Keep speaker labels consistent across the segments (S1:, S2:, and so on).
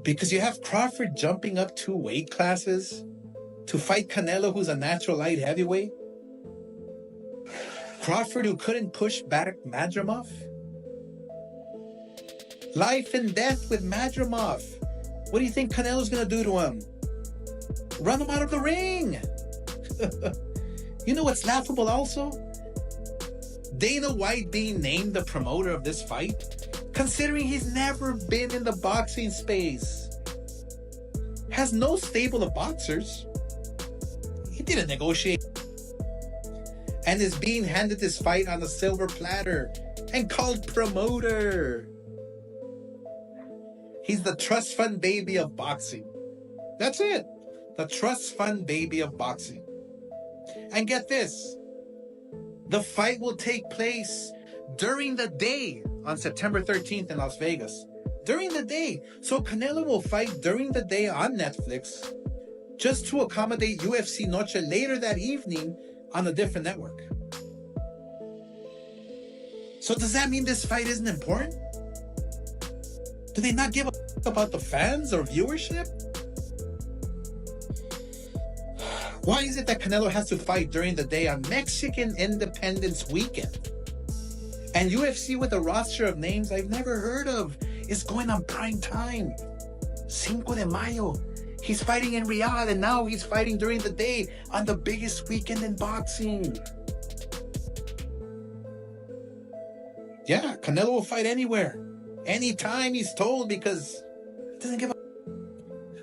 S1: Because you have Crawford jumping up 2 weight classes to fight Canelo, who's a natural light heavyweight. Crawford, who couldn't push back Madrimov. Life and death with Madrimov. What do you think Canelo's going to do to him? Run him out of the ring. You know what's laughable also? Dana White being named the promoter of this fight, considering he's never been in the boxing space. Has no stable of boxers. He didn't negotiate. And is being handed this fight on a silver platter and called promoter. He's the trust fund baby of boxing. That's it. The trust fund baby of boxing. And get this. The fight will take place during the day on September 13th in Las Vegas. During the day. So Canelo will fight during the day on Netflix just to accommodate UFC Noche later that evening on a different network. So does that mean this fight isn't important? Do they not give a about the fans or viewership? Why is it that Canelo has to fight during the day on Mexican Independence Weekend? And UFC with a roster of names I've never heard of is going on prime time. Cinco de Mayo. He's fighting in Riyadh, and now he's fighting during the day on the biggest weekend in boxing. Yeah, Canelo will fight anywhere. Anytime he's told, because he doesn't give a...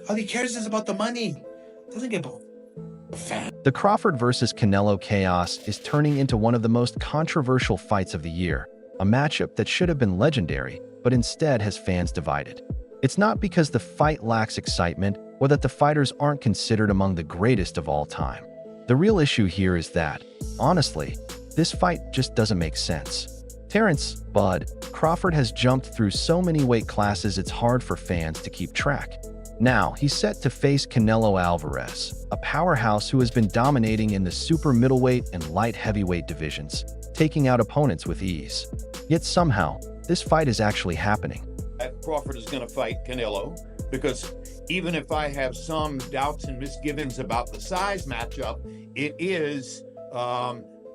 S1: All he cares is about the money. Doesn't give a fan.
S2: The Crawford versus Canelo chaos is turning into one of the most controversial fights of the year, a matchup that should have been legendary, but instead has fans divided. It's not because the fight lacks excitement or that the fighters aren't considered among the greatest of all time. The real issue here is that, honestly, this fight just doesn't make sense. Terence "Bud" Crawford has jumped through so many weight classes it's hard for fans to keep track. Now, he's set to face Canelo Alvarez, a powerhouse who has been dominating in the super middleweight and light heavyweight divisions, taking out opponents with ease. Yet somehow, this fight is actually happening.
S3: Crawford is going to fight Canelo because even if I have some doubts and misgivings about the size matchup, it is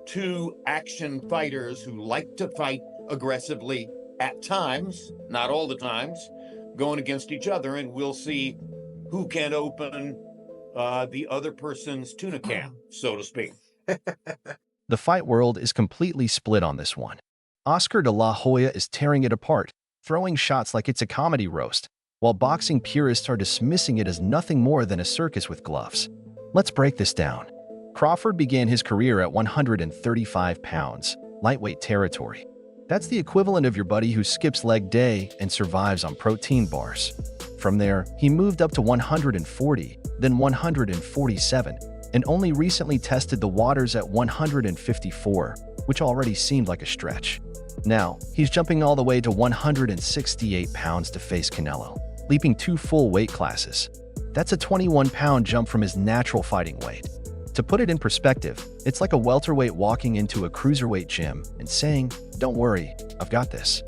S3: two action fighters who like to fight aggressively at times, not all the times, going against each other, and we'll see who can open the other person's tuna can, so to speak.
S2: The fight world is completely split on this one. Oscar de la Hoya is tearing it apart, throwing shots like it's a comedy roast, while boxing purists are dismissing it as nothing more than a circus with gloves. Let's break this down. Crawford began his career at 135 pounds, lightweight territory. That's the equivalent of your buddy who skips leg day and survives on protein bars. From there, he moved up to 140, then 147, and only recently tested the waters at 154, which already seemed like a stretch. Now, he's jumping all the way to 168 pounds to face Canelo, leaping 2 full weight classes. That's a 21-pound jump from his natural fighting weight. To put it in perspective, it's like a welterweight walking into a cruiserweight gym and saying, "Don't worry, I've got this."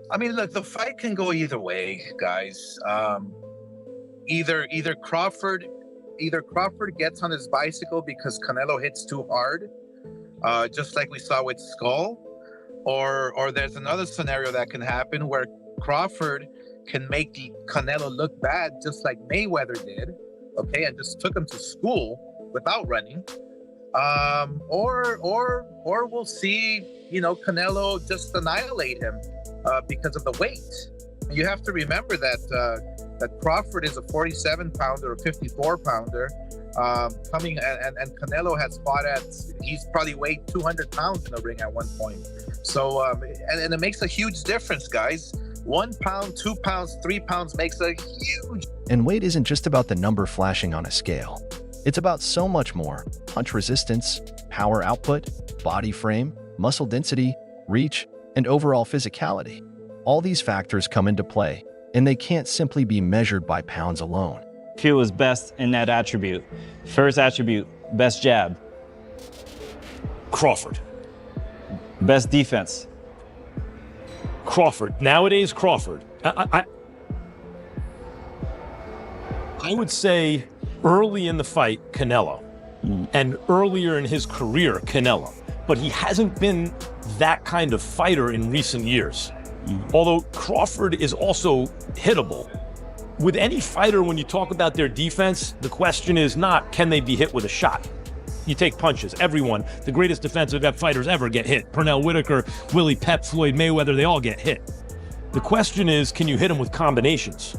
S1: I mean, look, the fight can go either way, guys. Either Crawford gets on his bicycle because Canelo hits too hard, just like we saw with Skull, or there's another scenario that can happen where Crawford can make Canelo look bad, just like Mayweather did. Okay, and just took him to school without running. Or we'll see, Canelo just annihilate him because of the weight. You have to remember that Crawford is a 47-pounder or 54-pounder, coming and Canelo has fought he's probably weighed 200 pounds in the ring at one point. So and it makes a huge difference, guys. 1 pound, 2 pounds, 3 pounds makes a huge.
S2: And weight isn't just about the number flashing on a scale. It's about so much more: punch resistance, power output, body frame, muscle density, reach, and overall physicality. All these factors come into play, and they can't simply be measured by pounds alone.
S4: Q is best in that attribute. First attribute, best jab.
S5: Crawford.
S4: Best defense.
S5: Crawford. Nowadays, Crawford. I would say early in the fight, Canelo. And earlier in his career, Canelo. But he hasn't been that kind of fighter in recent years. Although Crawford is also hittable. With any fighter, when you talk about their defense, the question is not, can they be hit with a shot? You take punches. Everyone, the greatest defensive fighters ever get hit. Pernell Whitaker, Willie Pep, Floyd Mayweather, they all get hit. The question is, can you hit them with combinations?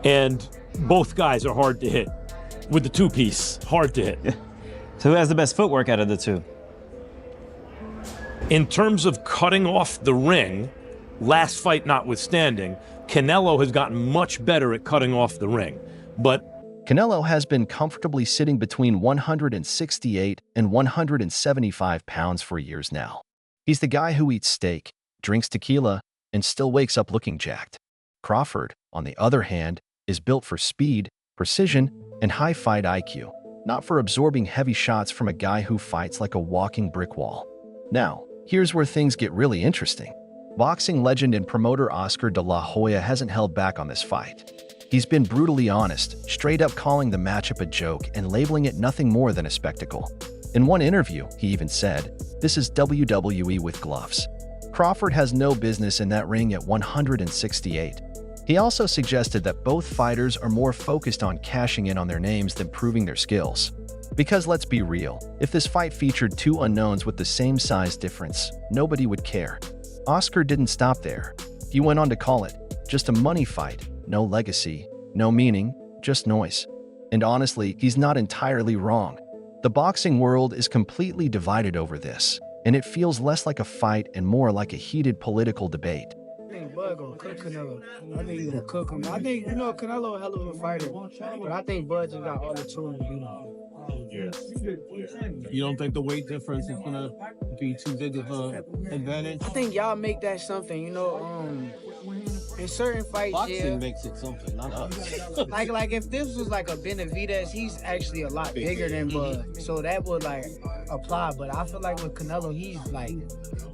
S5: And both guys are hard to hit. With the two-piece, hard to hit.
S4: So who has the best footwork out of the two?
S5: In terms of cutting off the ring, last fight notwithstanding, Canelo has gotten much better at cutting off the ring. But
S2: Canelo has been comfortably sitting between 168 and 175 pounds for years now. He's the guy who eats steak, drinks tequila, and still wakes up looking jacked. Crawford, on the other hand, is built for speed, precision, and high fight IQ, not for absorbing heavy shots from a guy who fights like a walking brick wall. Now, here's where things get really interesting. Boxing legend and promoter Oscar de la Hoya hasn't held back on this fight. He's been brutally honest, straight up calling the matchup a joke and labeling it nothing more than a spectacle. In one interview, he even said, "This is WWE with gloves." Crawford has no business in that ring at 168. He also suggested that both fighters are more focused on cashing in on their names than proving their skills. Because let's be real, if this fight featured two unknowns with the same size difference, nobody would care. Oscar didn't stop there. He went on to call it just a money fight, no legacy, no meaning, just noise. And honestly, he's not entirely wrong. The boxing world is completely divided over this, and it feels less like a fight and more like a heated political debate.
S6: I think Bud gonna cook Canelo. I think he's gonna cook him. I think, Canelo a hell of a fighter, but I think Bud just got all the tools to beat him.
S7: You don't think the weight difference is gonna be too big of an advantage?
S6: I think y'all make that something, in certain fights,
S7: Boxing makes it something, not us.
S6: like if this was like a Benavidez, he's actually a lot bigger than Bud, so that would like apply. But I feel like with Canelo, he's like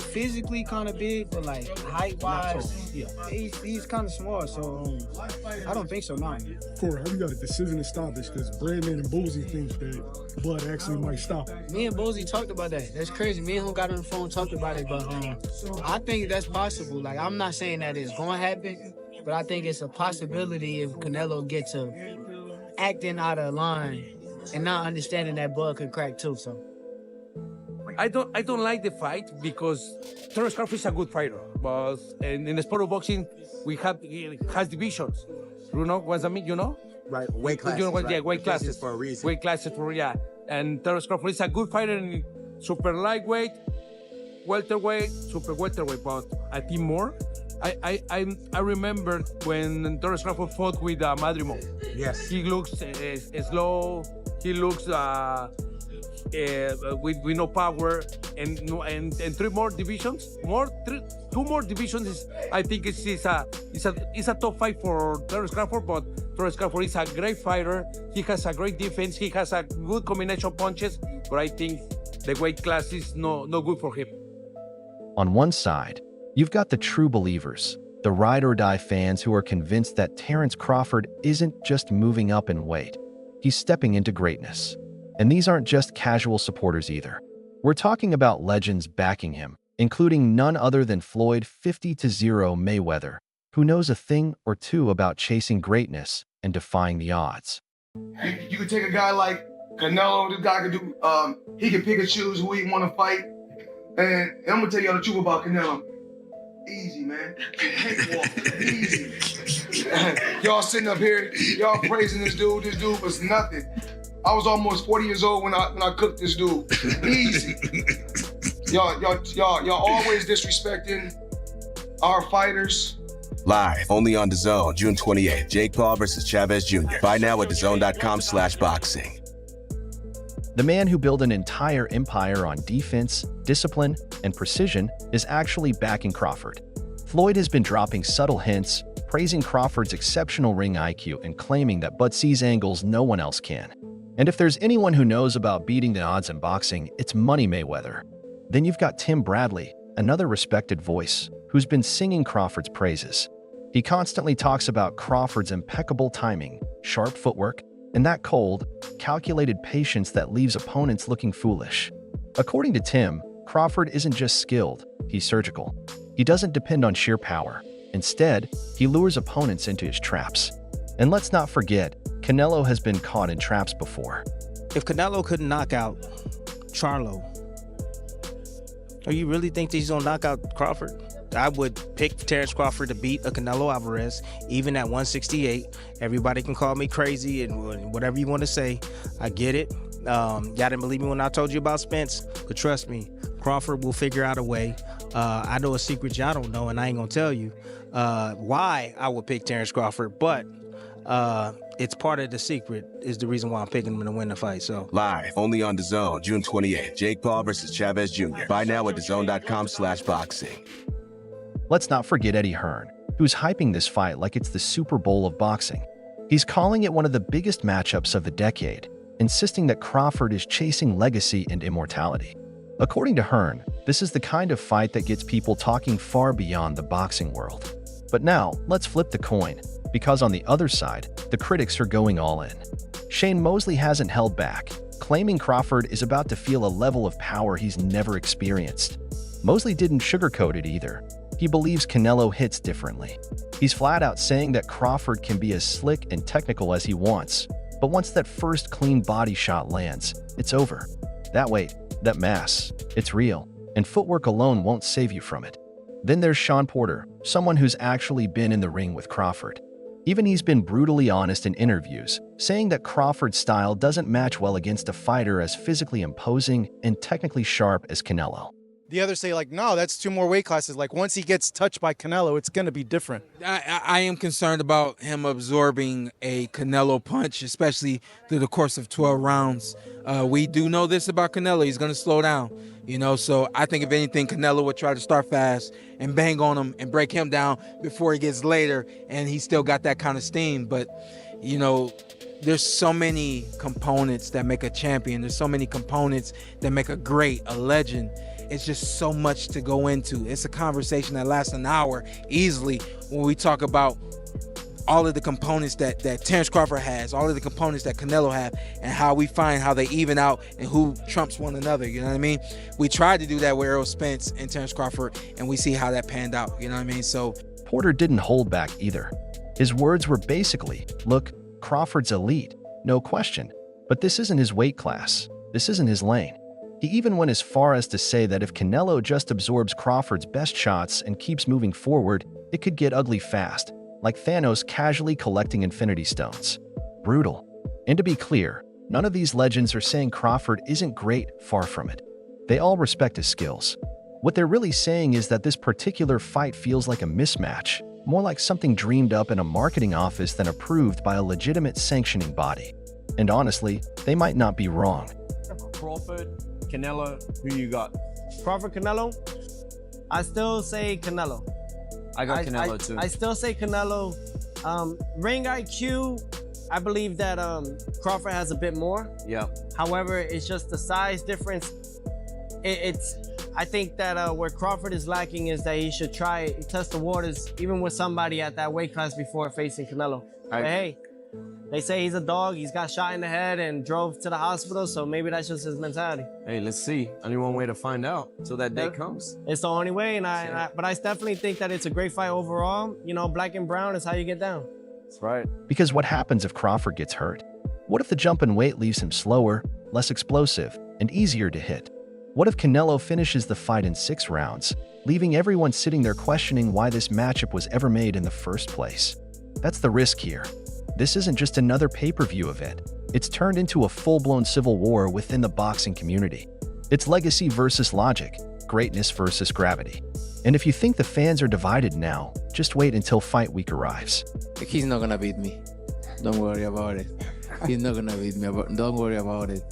S6: physically kind of big, but like height wise, he's kind of small. So I don't think so. No.
S8: Corey, how you got a decision to stop this? Because Brandman and Boozy think that Bud actually might stop it.
S6: Me and Boozy talked about that. That's crazy. Me and him got on the phone, talked about it, but I think that's possible. Like, I'm not saying that it's going to happen, but I think it's a possibility if Canelo gets to acting out of line and not understanding that Bud could crack too. So
S9: I don't like the fight because Terence Crawford is a good fighter, but in the sport of boxing, it has divisions. You know what I mean?
S10: Right, weight classes.
S9: Yeah, weight classes
S10: for a reason.
S9: Weight classes and Terence Crawford is a good fighter in super lightweight, welterweight, super welterweight, but I think more. I remember when Terence Crawford fought with Madrimo.
S10: Yes.
S9: He looks slow. He looks with no power, and three more divisions. Two more divisions. I think it's a top fight for Terence Crawford. But Terence Crawford is a great fighter. He has a great defense. He has a good combination of punches. But I think the weight class is no good for him.
S2: On one side, you've got the true believers, the ride-or-die fans who are convinced that Terence Crawford isn't just moving up in weight, he's stepping into greatness. And these aren't just casual supporters either. We're talking about legends backing him, including none other than Floyd 50-0 Mayweather, who knows a thing or two about chasing greatness and defying the odds.
S11: You could take a guy like Canelo, this guy could do, he can pick and choose who he want to fight. And I'm gonna tell y'all the truth about Canelo. Easy, man. Easy. Y'all sitting up here, y'all praising this dude. This dude was nothing. I was almost 40 years old when I cooked this dude. Easy. Y'all always disrespecting our fighters.
S12: Live, only on DAZN, June 28th. Jake Paul versus Chavez Jr. Buy now at DAZN.com/boxing.
S2: The man who built an entire empire on defense, discipline, and precision is actually backing Crawford. Floyd has been dropping subtle hints, praising Crawford's exceptional ring IQ and claiming that Bud sees angles no one else can. And if there's anyone who knows about beating the odds in boxing, it's Money Mayweather. Then you've got Tim Bradley, another respected voice, who's been singing Crawford's praises. He constantly talks about Crawford's impeccable timing, sharp footwork, and that cold, calculated patience that leaves opponents looking foolish. According to Tim, Crawford isn't just skilled, he's surgical. He doesn't depend on sheer power. Instead, he lures opponents into his traps. And let's not forget, Canelo has been caught in traps before.
S10: If Canelo couldn't knock out Charlo, do you really think that he's gonna knock out Crawford? I would pick Terence Crawford to beat a Canelo Alvarez, even at 168. Everybody can call me crazy and whatever you want to say. I get it. Y'all didn't believe me when I told you about Spence, but trust me, Crawford will figure out a way. I know a secret y'all don't know, and I ain't gonna tell you why I would pick Terence Crawford, but it's part of the secret is the reason why I'm picking him to win the fight. So
S12: Live, only on DAZN, June 28th. Jake Paul versus Chavez Jr. Buy now at DAZN.com/boxing.
S2: Let's not forget Eddie Hearn, who's hyping this fight like it's the Super Bowl of boxing. He's calling it one of the biggest matchups of the decade, insisting that Crawford is chasing legacy and immortality. According to Hearn, this is the kind of fight that gets people talking far beyond the boxing world. But now, let's flip the coin, because on the other side, the critics are going all in. Shane Mosley hasn't held back, claiming Crawford is about to feel a level of power he's never experienced. Mosley didn't sugarcoat it either. He believes Canelo hits differently. He's flat out saying that Crawford can be as slick and technical as he wants, but once that first clean body shot lands, it's over. That weight, that mass, it's real, and footwork alone won't save you from it. Then there's Sean Porter, someone who's actually been in the ring with Crawford. Even he's been brutally honest in interviews, saying that Crawford's style doesn't match well against a fighter as physically imposing and technically sharp as Canelo.
S13: The others say, like, no, that's 2 more weight classes. Like, once he gets touched by Canelo, it's going to be different.
S14: I am concerned about him absorbing a Canelo punch, especially through the course of 12 rounds. We do know this about Canelo. He's going to slow down, so I think if anything, Canelo would try to start fast and bang on him and break him down before he gets later, and he still got that kind of steam. But, there's so many components that make a champion. There's so many components that make a great, a legend. It's just so much to go into. It's a conversation that lasts an hour easily when we talk about all of the components that Terence Crawford has, all of the components that Canelo have, and how we find how they even out and who trumps one another, you know what I mean? We tried to do that with Errol Spence and Terence Crawford, and we see how that panned out, you know what I mean? So
S2: Porter didn't hold back either. His words were basically, look, Crawford's elite, no question, but this isn't his weight class. This isn't his lane. He even went as far as to say that if Canelo just absorbs Crawford's best shots and keeps moving forward, it could get ugly fast, like Thanos casually collecting Infinity Stones. Brutal. And to be clear, none of these legends are saying Crawford isn't great, far from it. They all respect his skills. What they're really saying is that this particular fight feels like a mismatch, more like something dreamed up in a marketing office than approved by a legitimate sanctioning body. And honestly, they might not be wrong.
S15: Crawford, Canelo, who you got?
S16: Crawford, Canelo? I still say Canelo.
S15: I got Canelo too.
S16: I still say Canelo. Ring IQ, I believe that Crawford has a bit more.
S15: Yeah.
S16: However, it's just the size difference. I think that where Crawford is lacking is that he should try test the waters even with somebody at that weight class before facing Canelo. But hey, they say he's a dog. He's got shot in the head and drove to the hospital, so maybe that's just his mentality.
S15: Hey, let's see. Only one way to find out till that day comes.
S16: It's the only way, but I definitely think that it's a great fight overall. Black and brown is how you get down.
S15: That's right.
S2: Because what happens if Crawford gets hurt? What if the jump in weight leaves him slower, less explosive, and easier to hit? What if Canelo finishes the fight in 6 rounds, leaving everyone sitting there questioning why this matchup was ever made in the first place? That's the risk here. This isn't just another pay-per-view event. It's turned into a full-blown civil war within the boxing community. It's legacy versus logic, greatness versus gravity. And if you think the fans are divided now, just wait until fight week arrives.
S17: He's not gonna beat me. Don't worry about it. He's not gonna beat me. Don't worry about it.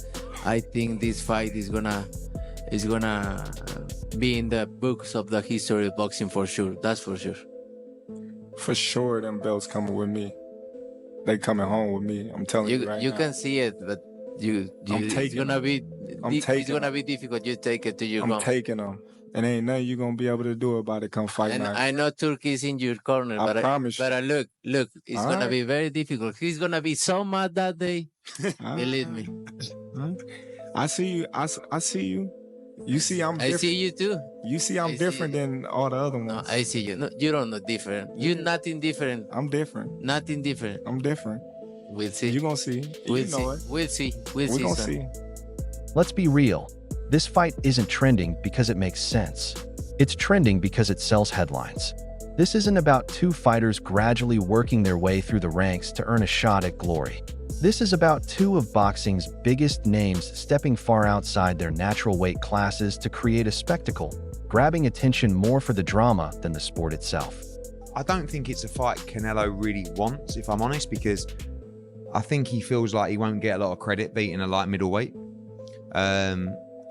S17: I think this fight is gonna be in the books of the history of boxing for sure. That's for sure.
S18: For sure, them belts coming with me. They coming home with me. I'm telling you right now.
S17: You can see it, but it's gonna be difficult. You take it to your home.
S18: I'm taking them. And ain't nothing you gonna be able to do about it come fight
S17: And
S18: night.
S17: I know Turkey is in your corner,
S18: I
S17: but
S18: promise you.
S17: but look, it's
S18: All
S17: gonna
S18: right.
S17: be very difficult. He's gonna be so mad that day.
S18: All
S17: Believe me.
S18: right. I see you. I see you. You see I'm
S17: I
S18: different.
S17: see you too.
S18: You see I'm
S17: I see
S18: different
S17: you.
S18: than all the other
S17: No,
S18: ones.
S17: I see you. No, you don't know different. You're nothing different.
S18: I'm different.
S17: Nothing different.
S18: I'm different.
S17: We'll see.
S18: You gonna see.
S17: We'll
S18: You know
S17: see.
S18: it.
S17: We'll see. We'll
S18: We're
S17: see.
S18: gonna
S17: son.
S18: see.
S2: Let's be real. This fight isn't trending because it makes sense. It's trending because it sells headlines. This isn't about two fighters gradually working their way through the ranks to earn a shot at glory. This is about two of boxing's biggest names stepping far outside their natural weight classes to create a spectacle, grabbing attention more for the drama than the sport itself.
S19: I don't think it's a fight Canelo really wants, if I'm honest, because I think he feels like he won't get a lot of credit beating a light middleweight.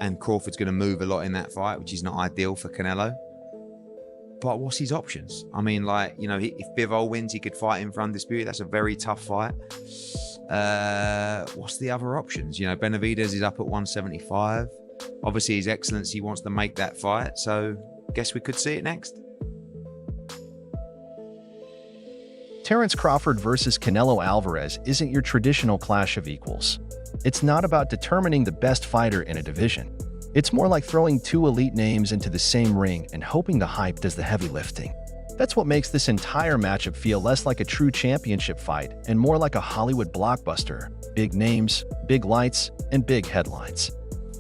S19: And Crawford's going to move a lot in that fight, which is not ideal for Canelo. But what's his options? I mean, like, you know, if Bivol wins, he could fight him for undisputed. That's a very tough fight. What's the other options? You know, Benavidez is up at 175. Obviously, His Excellency wants to make that fight, so guess we could see it next.
S2: Terence Crawford versus Canelo Alvarez isn't your traditional clash of equals. It's not about determining the best fighter in a division. It's more like throwing two elite names into the same ring and hoping the hype does the heavy lifting. That's what makes this entire matchup feel less like a true championship fight and more like a Hollywood blockbuster. Big names, big lights, and big headlines.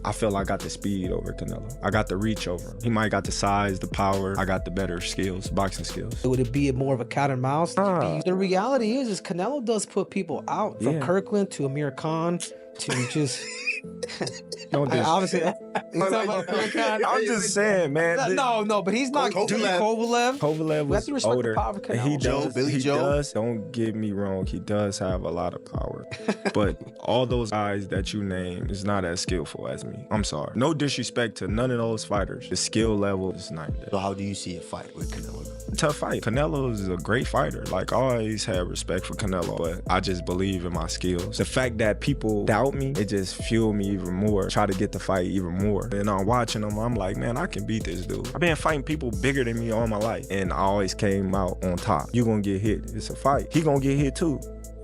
S18: I feel like I got the speed over Canelo. I got the reach over him. He might got the size, the power. I got the better skills, boxing skills.
S20: Would it be more of a cat and mouse? The reality is Canelo does put people out. From Kirkland to Amir Khan to just...
S18: Don't just...
S20: Obviously,
S18: I'm just saying, man.
S20: No, but he's not Kovalev.
S18: Kovalev
S20: We have to
S18: was
S20: respect
S18: older.
S20: the power of
S18: And he
S20: Canelo.
S18: does. Don't get me wrong. He does have a lot of power. But all those guys that you name is not as skillful as me. I'm sorry. No disrespect to none of those fighters. The skill level is not there.
S21: So how do you see a fight with Canelo?
S18: Tough fight. Canelo is a great fighter. Like, I always had respect for Canelo, but I just believe in my skills. The fact that people doubt me, it just fueled me even more. Try to get the fight even more. And I'm watching them, I'm like, man, I can beat this dude. I've been fighting people bigger than me all my life, and I always came out on top. You gonna get hit. It's a fight. He gonna get hit too.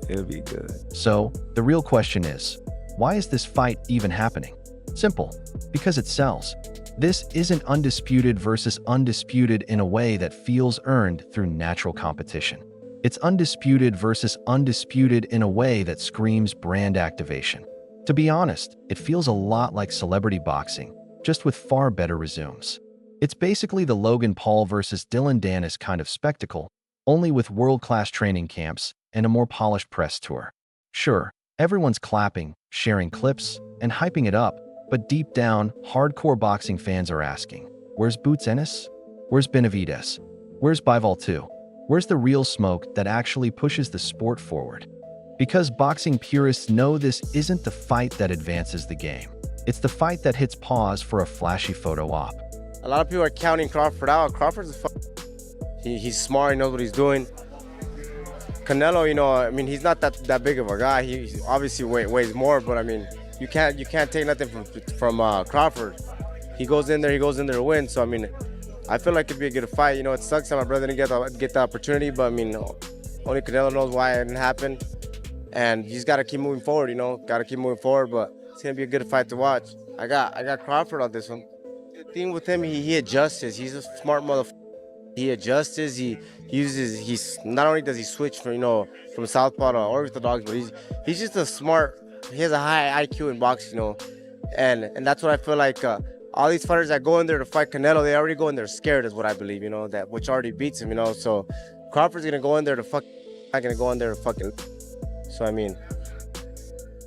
S18: It'll be good.
S2: So, the real question is, why is this fight even happening? Simple. Because it sells. This isn't undisputed versus undisputed in a way that feels earned through natural competition. It's undisputed versus undisputed in a way that screams brand activation. To be honest, it feels a lot like celebrity boxing, just with far better resumes. It's basically the Logan Paul versus Dylan Dennis kind of spectacle, only with world-class training camps and a more polished press tour. Sure, everyone's clapping, sharing clips, and hyping it up, but deep down, hardcore boxing fans are asking, where's Boots Ennis? Where's Benavidez? Where's Bivol 2? Where's the real smoke that actually pushes the sport forward? Because boxing purists know this isn't the fight that advances the game. It's the fight that hits pause for a flashy photo op.
S16: A lot of people are counting Crawford out. Crawford's he's smart, he knows what he's doing. Canelo, you know, I mean, he's not that big of a guy. He obviously weighs more, but I mean, you can't take nothing from Crawford. He goes in there to win. So I mean, I feel like it'd be a good fight. You know, it sucks that my brother didn't get the opportunity, but I mean, only Canelo knows why it didn't happen. And he's got to keep moving forward. You know, got to keep moving forward. But it's gonna be a good fight to watch. I got Crawford on this one. The thing with him, he adjusts. He's a smart motherfucker. He adjusts. He uses. He's not only does he switch from southpaw to orthodox, but he's just a smart. He has a high IQ in boxing, you know, and that's what I feel like. All these fighters that go in there to fight Canelo, they already go in there scared, is what I believe, you know, that which already beats him, you know. So Crawford's gonna go in there to not gonna go in there to fucking. So I mean,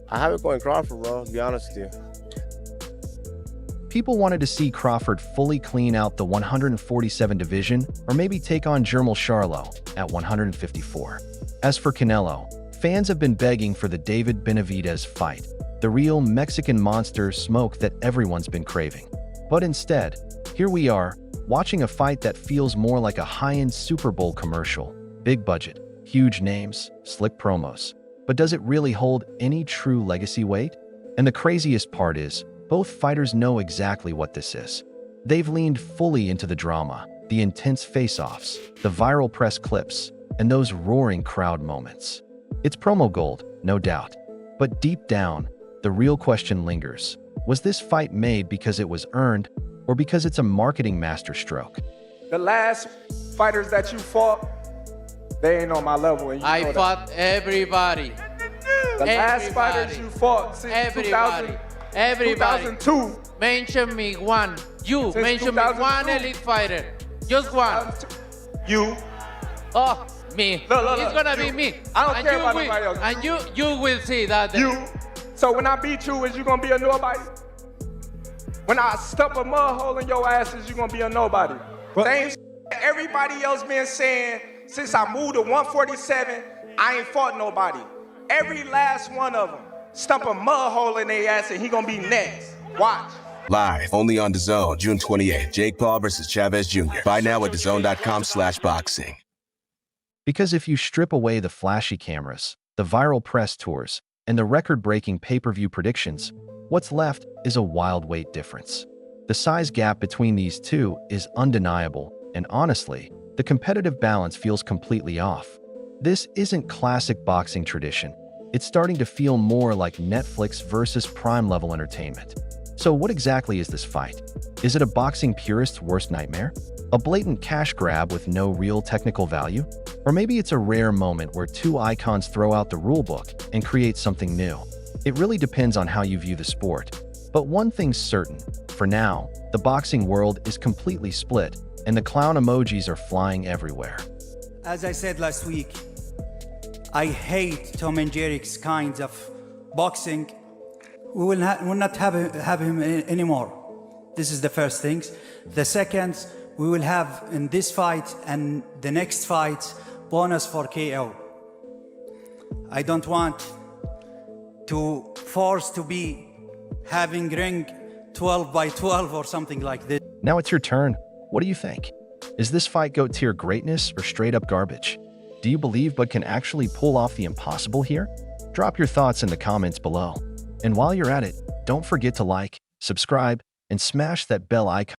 S16: I have it going Crawford, bro. To be honest with you.
S2: People wanted to see Crawford fully clean out the 147 division, or maybe take on Jermall Charlo at 154. As for Canelo, fans have been begging for the David Benavidez fight, the real Mexican monster smoke that everyone's been craving. But instead, here we are, watching a fight that feels more like a high-end Super Bowl commercial. Big budget, huge names, slick promos. But does it really hold any true legacy weight? And the craziest part is, both fighters know exactly what this is. They've leaned fully into the drama, the intense face-offs, the viral press clips, and those roaring crowd moments. It's promo gold, no doubt. But deep down, the real question lingers. Was this fight made because it was earned, or because it's a marketing masterstroke?
S3: The last fighters that you fought, they ain't on my level. And you
S22: I
S3: know
S22: fought everybody.
S3: The last fighters you fought since 2000,
S22: Everybody.
S3: 2002.
S22: Mention me one. You
S3: Since
S22: mention me
S3: 2002.
S22: one elite fighter. Just one.
S3: You.
S22: Oh, me.
S3: Look.
S22: It's gonna be me.
S3: I don't
S22: And
S3: care
S22: you
S3: about
S22: will-
S3: nobody else.
S22: And you will see that.
S3: You. So when I beat you, is you gonna be a nobody? When I stuff a mud hole in your ass, is you gonna be a nobody? Same everybody else been saying since I moved to 147, I ain't fought nobody. Every last one of them stump a mud hole in their ass and he gonna be next. Watch.
S12: Live only on DAZN, June 28th. Jake Paul versus Chavez Jr. Buy now at DAZN.com/boxing.
S2: Because if you strip away the flashy cameras, the viral press tours, and the record-breaking pay-per-view predictions, what's left is a wild weight difference. The size gap between these two is undeniable, and honestly, the competitive balance feels completely off. This isn't classic boxing tradition. It's starting to feel more like Netflix versus Prime-level entertainment. So what exactly is this fight? Is it a boxing purist's worst nightmare? A blatant cash grab with no real technical value? Or maybe it's a rare moment where two icons throw out the rulebook and create something new. It really depends on how you view the sport. But one thing's certain, for now, the boxing world is completely split, and the clown emojis are flying everywhere.
S23: As I said last week, I hate Tom and Jerry's kinds of boxing. We will not have him anymore. This is the first thing. The second, we will have in this fight and the next fight bonus for KO. I don't want to force to be having ring 12 by 12 or something like this.
S2: Now it's your turn. What do you think? Is this fight GOAT tier greatness or straight up garbage? Do you believe Bud can actually pull off the impossible here? Drop your thoughts in the comments below. And while you're at it, don't forget to like, subscribe, and smash that bell icon.